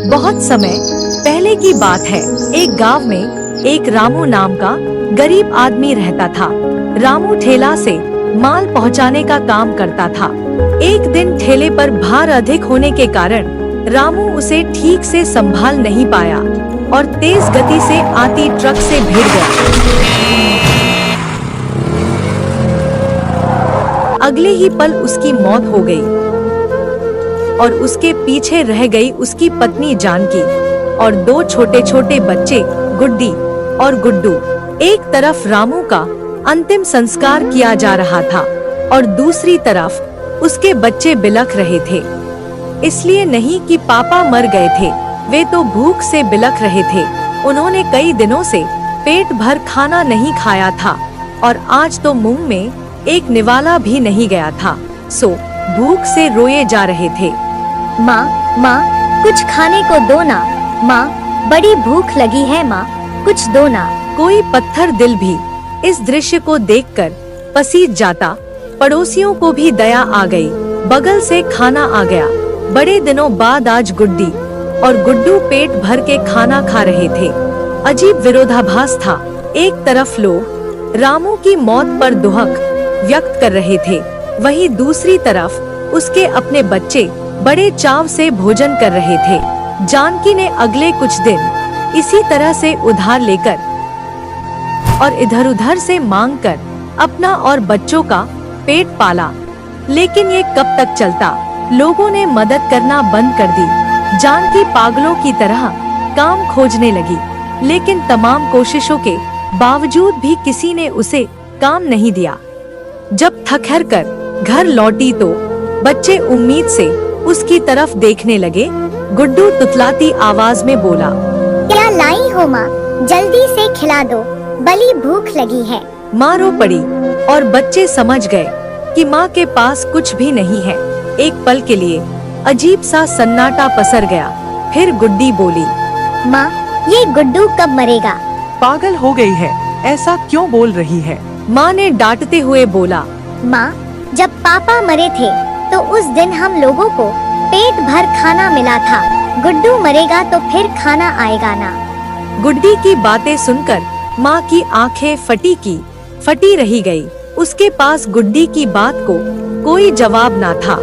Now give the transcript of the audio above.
बहुत समय पहले की बात है। एक गांव में एक रामू नाम का गरीब आदमी रहता था। रामू ठेला से माल पहुंचाने का काम करता था। एक दिन ठेले पर भार अधिक होने के कारण रामू उसे ठीक से संभाल नहीं पाया और तेज गति से आती ट्रक से भिड़ गया। अगले ही पल उसकी मौत हो गई और उसके पीछे रह गई उसकी पत्नी जानकी और दो छोटे छोटे बच्चे गुड्डी और गुड्डू। एक तरफ रामू का अंतिम संस्कार किया जा रहा था और दूसरी तरफ उसके बच्चे बिलख रहे थे। इसलिए नहीं कि पापा मर गए थे, वे तो भूख से बिलख रहे थे। उन्होंने कई दिनों से पेट भर खाना नहीं खाया था और आज तो मुंह में एक निवाला भी नहीं गया था, सो भूख से रोए जा रहे थे। माँ, माँ, कुछ खाने को दो ना। माँ, बड़ी भूख लगी है माँ, कुछ दो ना। कोई पत्थर दिल भी इस दृश्य को देखकर पसीज जाता। पड़ोसियों को भी दया आ गई, बगल से खाना आ गया। बड़े दिनों बाद आज गुड्डी और गुड्डू पेट भर के खाना खा रहे थे। अजीब विरोधाभास था। एक तरफ लोग रामू की मौत पर दुहक व्यक्त कर रहे थे, वहीं दूसरी तरफ उसके अपने बच्चे बड़े चाव से भोजन कर रहे थे। जानकी ने अगले कुछ दिन इसी तरह से उधार लेकर और इधर-उधर से मांगकर अपना और बच्चों का पेट पाला। लेकिन ये कब तक चलता? लोगों ने मदद करना बंद कर दी। जानकी पागलों की तरह काम खोजने लगी, लेकिन तमाम कोशिशों के बावजूद भी किसी ने उसे काम नहीं दिया। जब थक-हार कर घर लौटी तो बच्चे उम्मीद से उसकी तरफ देखने लगे। गुड्डू तुतलाती आवाज में बोला, क्या लाई हो माँ, जल्दी से खिला दो, बड़ी भूख लगी है। माँ रो पड़ी और बच्चे समझ गए कि माँ के पास कुछ भी नहीं है। एक पल के लिए अजीब सा सन्नाटा पसर गया। फिर गुड्डी बोली, माँ, ये गुड्डू कब मरेगा? पागल हो गई है, ऐसा क्यों बोल रही है? माँ ने डांटते हुए बोला, माँ, जब पापा मरे थे तो उस दिन हम लोगों को पेट भर खाना मिला था। गुड्डू मरेगा तो फिर खाना आएगा ना। गुड्डी की बातें सुनकर माँ की आंखें फटी रही गई। उसके पास गुड्डी की बात को कोई जवाब ना था।